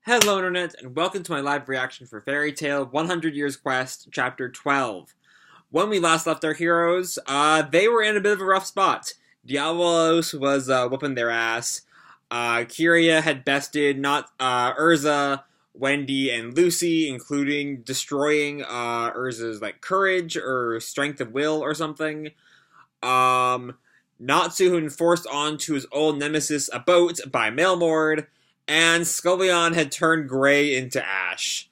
Hello Internet, and welcome to my live reaction for Fairy Tale 100 Years Quest, Chapter 12. When we last left our heroes, they were in a bit of a rough spot. Diabolos was whooping their ass. Kyria had bested Erza, Wendy, and Lucy, including destroying Erza's courage or strength of will or something. Natsu had been forced onto his old nemesis, a boat, by Mailmord, and Scullion had turned gray into ash.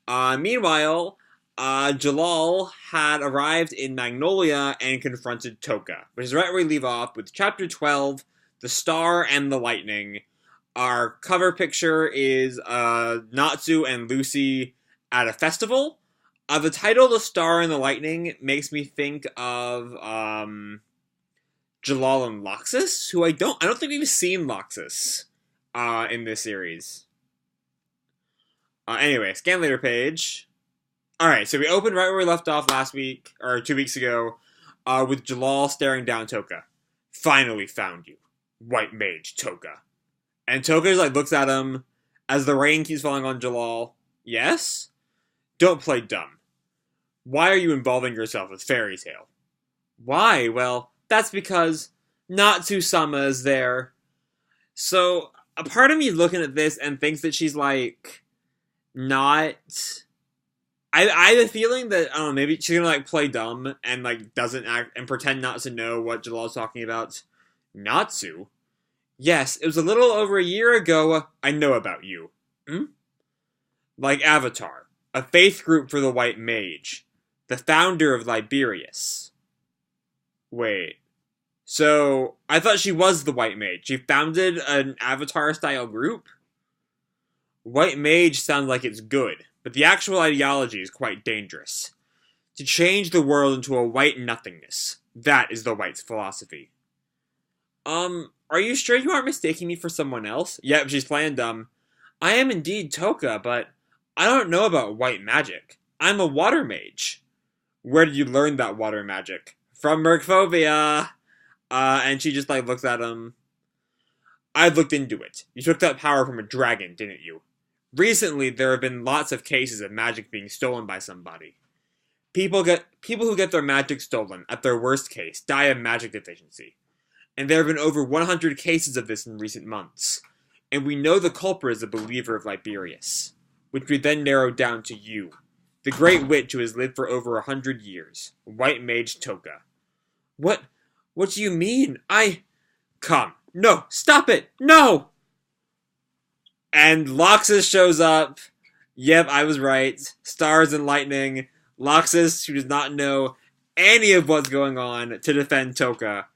Meanwhile, Jellal had arrived in Magnolia and confronted Toka, which is right where we leave off with Chapter 12, The Star and the Lightning. Our cover picture is Natsu and Lucy at a festival. The title, The Star and the Lightning, makes me think of Jellal and Laxus, who I don't think we've seen Laxus in this series. Anyway, scan later page. Alright, so we opened right where we left off last week, or 2 weeks ago, with Jellal staring down Toka. Finally found you, white mage Toka. And Toka looks at him as the rain keeps falling on Jellal. Yes? Don't play dumb. Why are you involving yourself with Fairy Tale? Why? Well, that's because Natsu-sama is there. So, a part of me looking at this and thinks that she's not... I have a feeling that, I don't know, maybe she's gonna play dumb and doesn't act and pretend not to know what Jallal's talking about. Natsu? Yes, it was a little over a year ago. I know about you. Like Avatar, a faith group for the white mage, the founder of Liberius. Wait. So, I thought she was the white mage. She founded an Avatar-style group? White mage sounds like it's good, but the actual ideology is quite dangerous. To change the world into a white nothingness. That is the white's philosophy. Are you sure you aren't mistaking me for someone else? Yep, she's playing dumb. I am indeed Toka, but I don't know about white magic. I'm a water mage. Where did you learn that water magic? From Mercphobia! And she just looks at him. I've looked into it. You took that power from a dragon, didn't you? Recently, there have been lots of cases of magic being stolen by somebody. People who get their magic stolen, at their worst case, die of magic deficiency. And there have been over 100 cases of this in recent months. And we know the culprit is a believer of Liberius, which we then narrowed down to you, the great witch who has lived for over 100 years, white mage Toka. What do you mean? Come. No, stop it! No! And Laxus shows up. Yep, I was right. Stars and lightning. Laxus, who does not know any of what's going on, to defend Toka.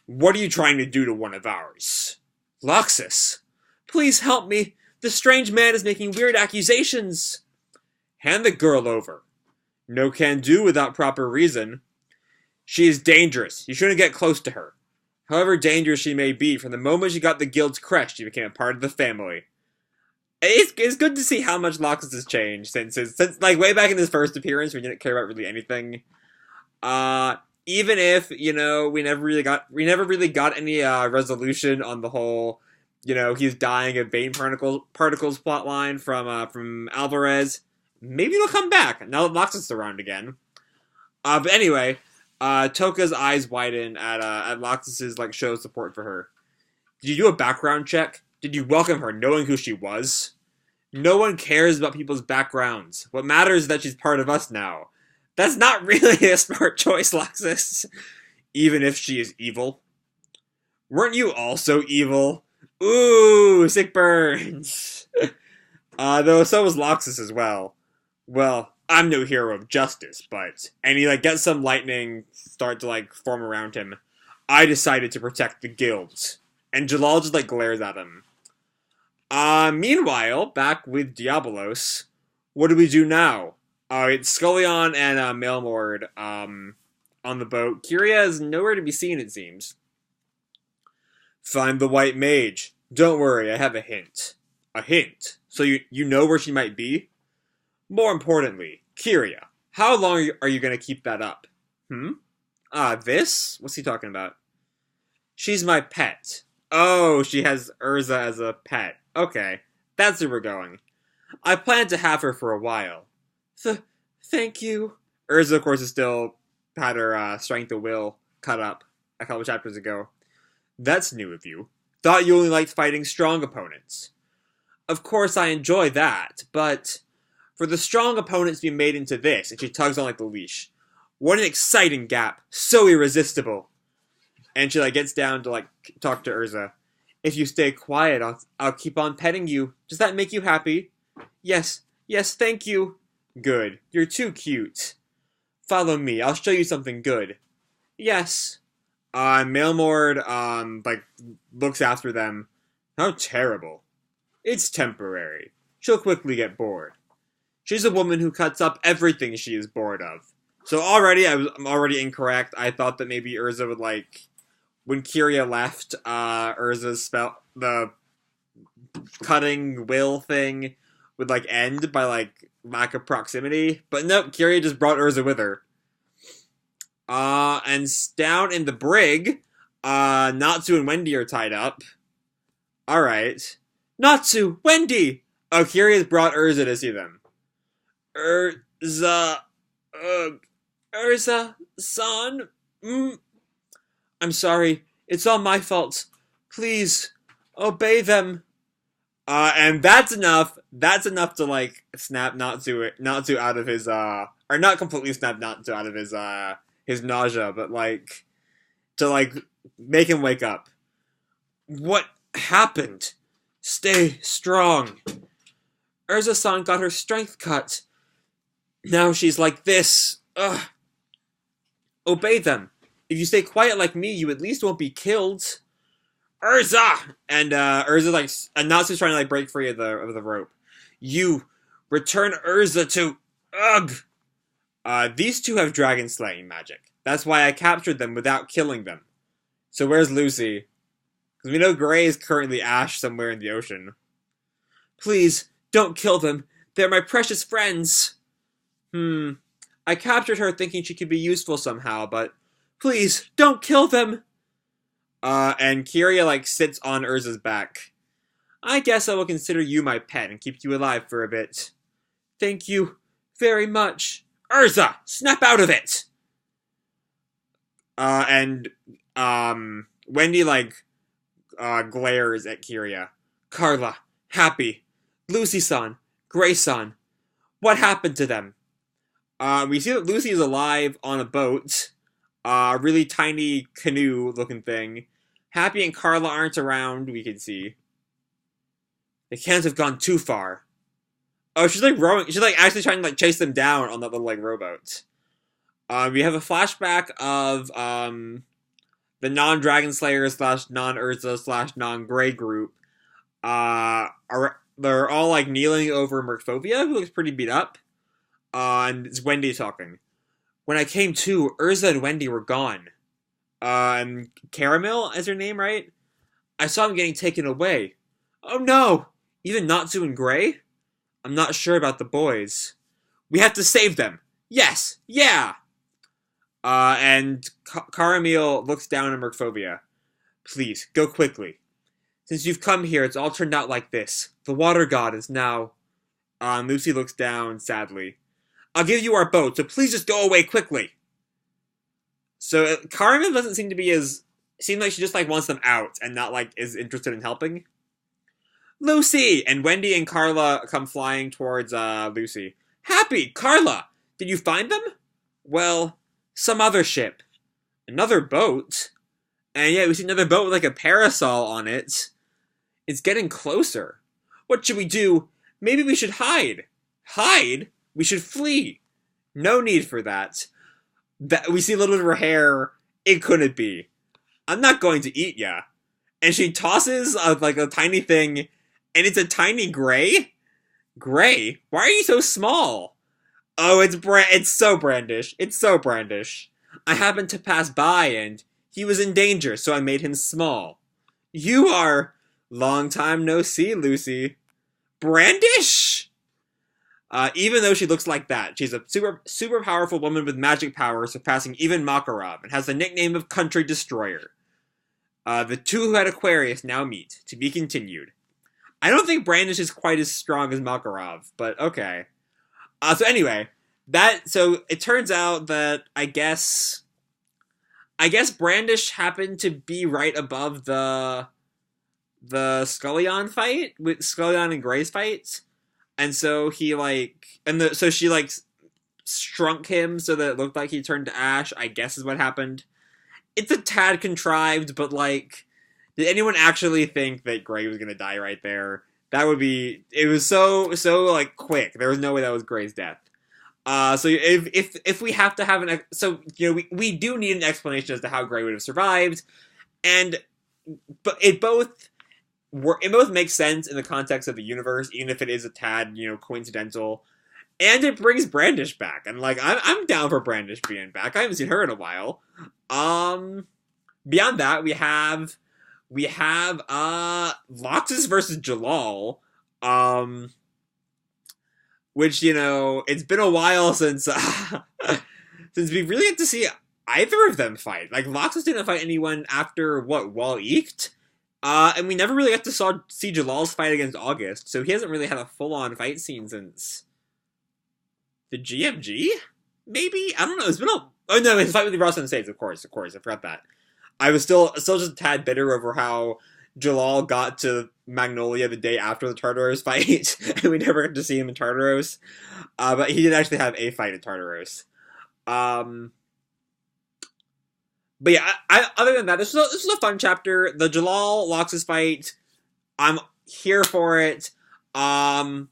What are you trying to do to one of ours? Laxus, please help me. The strange man is making weird accusations. Hand the girl over. No can do without proper reason. She is dangerous. You shouldn't get close to her. However dangerous she may be, from the moment she got the guild's crest, she became a part of the family. It's good to see how much Laxus has changed since way back in his first appearance, we didn't care about really anything. Even if, we never really got any resolution on the whole, he's dying of Bane particles plotline from Alvarez. Maybe it'll come back now that Laxus is around again. But anyway, Toka's eyes widen at Laxus's show of support for her. Did you do a background check? Did you welcome her knowing who she was? No one cares about people's backgrounds. What matters is that she's part of us now. That's not really a smart choice, Laxus. Even if she is evil. Weren't you also evil? Ooh, sick burns. Though so was Laxus as well. Well, I'm no hero of justice, but... And he, gets some lightning start to, form around him. I decided to protect the guilds. And Jellal just, glares at him. Meanwhile, back with Diabolos, what do we do now? It's Scullion and, Mailmord, on the boat. Kyria is nowhere to be seen, it seems. Find the white mage. Don't worry, I have a hint. A hint? So you know where she might be? More importantly, Kyria, how long are you gonna keep that up? This? What's he talking about? She's my pet. Oh, she has Erza as a pet. Okay. That's where we're going. I plan to have her for a while. Thank you. Erza, of course, is still had her strength of will cut up a couple chapters ago. That's new of you. Thought you only liked fighting strong opponents. Of course, I enjoy that, but for the strong opponents to be made into this, and she tugs on like the leash. What an exciting gap. So irresistible. And she gets down to talk to Erza. If you stay quiet, I'll keep on petting you. Does that make you happy? Yes, thank you. Good. You're too cute. Follow me. I'll show you something good. Yes. Mailmord, looks after them. How terrible. It's temporary. She'll quickly get bored. She's a woman who cuts up everything she is bored of. So already, I'm already incorrect. I thought that maybe Erza would, when Kyria left, Urza's the cutting will thing would, end by, lack of proximity. But nope, Kyria just brought Erza with her. And down in the brig, Natsu and Wendy are tied up. Alright. Natsu! Wendy! Oh, Kyria's brought Erza to see them. Erza-san? I'm sorry. It's all my fault. Please, obey them. And that's enough. That's enough to, snap Natsu out of his, or not completely snap Natsu out of his nausea, but, to, make him wake up. What happened? Stay strong. Erza-san got her strength cut. Now she's like this. Ugh. Obey them. If you stay quiet like me, you at least won't be killed. Erza! And Erza and Natsu's trying to break free of the rope. You return Erza to Ugh. These two have dragon slaying magic. That's why I captured them without killing them. So where's Lucy? Because we know Gray is currently Ash somewhere in the ocean. Please, don't kill them. They're my precious friends. I captured her thinking she could be useful somehow, but please, don't kill them. And Kyria, sits on Urza's back. I guess I will consider you my pet and keep you alive for a bit. Thank you very much. Erza, snap out of it! Wendy, glares at Kyria. Carla, Happy, Lucy-san, Gray-san, what happened to them? We see that Lucy is alive on a boat. A really tiny canoe-looking thing. Happy and Carla aren't around, we can see. They can't have gone too far. Oh, she's rowing. She's actually trying to chase them down on that little rowboat. We have a flashback of the non-Dragon Slayer / non-Erza / non-Gray group. They're all kneeling over Merkfovia, who looks pretty beat up. And it's Wendy talking. When I came to, Erza and Wendy were gone. And Caramel is her name, right? I saw them getting taken away. Oh no! Even Natsu and Gray? I'm not sure about the boys. We have to save them. Yes! Yeah! And Caramel looks down at Merkfovia. Please, go quickly. Since you've come here, it's all turned out like this. The water god is now... Lucy looks down sadly. I'll give you our boat, so please just go away quickly. So Caramel doesn't seem to be seems like she just wants them out and not is interested in helping. Lucy! And Wendy and Carla come flying towards Lucy. Happy! Carla! Did you find them? Well, some other ship. Another boat? And yeah, we see another boat with a parasol on it. It's getting closer. What should we do? Maybe we should hide. Hide? We should flee. No need for that. We see a little bit of her hair. It couldn't be. I'm not going to eat ya. And she tosses a tiny thing, and it's a tiny Gray? Gray? Why are you so small? Oh, it's so Brandish. It's so Brandish. I happened to pass by, and he was in danger, so I made him small. You are... Long time no see, Lucy. Brandish? Even though she looks like that, she's a super powerful woman with magic powers surpassing even Makarov, and has the nickname of Country Destroyer. The two who had Aquarius now meet, to be continued. I don't think Brandish is quite as strong as Makarov, but okay. So anyway, so it turns out that I guess Brandish happened to be right above the Scullion fight with Scullion and Gray's fight, and so he so she shrunk him so that it looked like he turned to ash. I guess is what happened. It's a tad contrived, but did anyone actually think that Gray was gonna die right there? That would be. It was so quick. There was no way that was Gray's death. So if we have to have we do need an explanation as to how Gray would have survived, but it both makes sense in the context of the universe, even if it is a tad coincidental, and it brings Brandish back, and I'm down for Brandish being back. I haven't seen her in a while. Beyond that, we have Laxus versus Jellal, which it's been a while since since we really get to see either of them fight. Laxus didn't fight anyone after Wall Eeked, and we never really got to see Jallal's fight against August, so he hasn't really had a full-on fight scene since the GMG. Maybe, I don't know. It's been his fight with the Ross and Saves, of course. I forgot that. I was still just a tad bitter over how Jellal got to Magnolia the day after the Tartaros fight, and we never got to see him in Tartaros. But he did actually have a fight at Tartaros. But yeah, other than that, this was a fun chapter. The Jellal Laxus fight, I'm here for it. I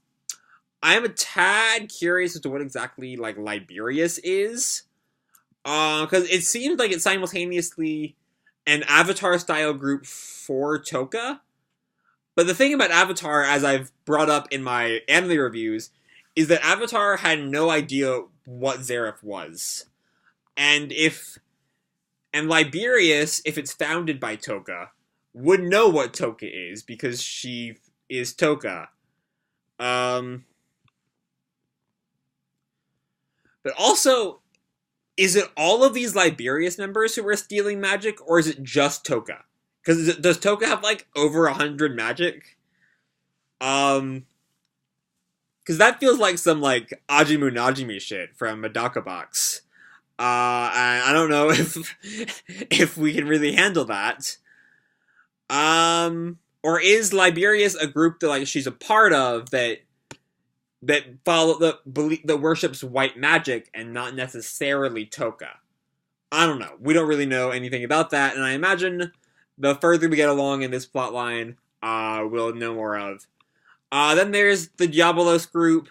am a tad curious as to what exactly Liberius is, because it seems like it's simultaneously an Avatar-style group for Toka. But the thing about Avatar, as I've brought up in my anime reviews, is that Avatar had no idea what Zeref was. And Liberius, if it's founded by Toka, would know what Toka is, because she is Toka. But also, is it all of these Liberius members who are stealing magic, or is it just Toka? Because does Toka have over 100 magic? Because that feels like some Ajimu Najimi shit from Medaka Box. And I don't know if we can really handle that. Or is Liberius a group that she's a part of that that worships white magic and not necessarily Toka? I don't know. We don't really know anything about that, and I imagine the further we get along in this plotline, we'll know more of. Then there's the Diabolos group.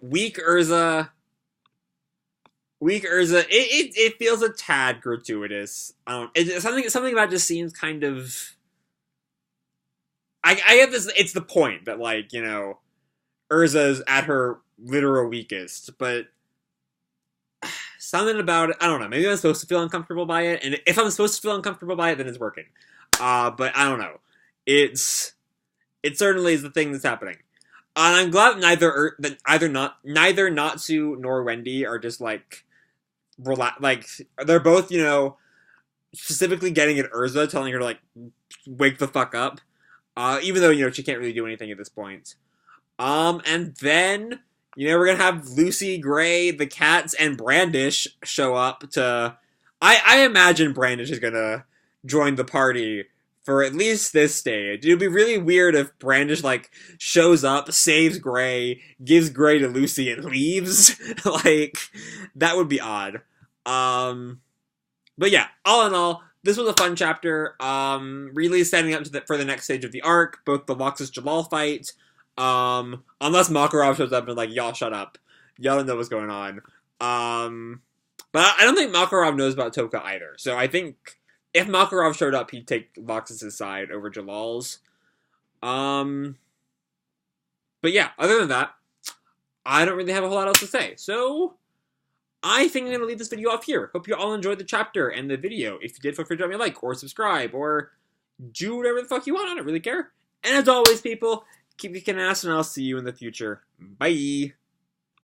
Weak Erza. It feels a tad gratuitous. Something about it just seems kind of. I get this. It's the point that Erza's at her literal weakest, but something about it. I don't know. Maybe I'm supposed to feel uncomfortable by it, and if I'm supposed to feel uncomfortable by it, then it's working. But I don't know. It certainly is the thing that's happening. And I'm glad neither Natsu nor Wendy are just they're both specifically getting at Erza, telling her to wake the fuck up. Even though she can't really do anything at this point. And then we're gonna have Lucy, Gray, the cats, and Brandish show up to. I imagine Brandish is gonna join the party for at least this stage. It would be really weird if Brandish shows up, saves Gray, gives Gray to Lucy, and leaves. That would be odd. But yeah, all in all, this was a fun chapter. Really setting up for the next stage of the arc, both the Laxus Jellal fight. Unless Makarov shows up and y'all shut up. Y'all don't know what's going on. But I don't think Makarov knows about Toka either. So I think if Makarov showed up, he'd take Laxus' side over Jallal's. But yeah, other than that, I don't really have a whole lot else to say. So I think I'm going to leave this video off here. Hope you all enjoyed the chapter and the video. If you did, feel free to drop me a like or subscribe or do whatever the fuck you want. I don't really care. And as always, people, keep kicking ass and I'll see you in the future. Bye!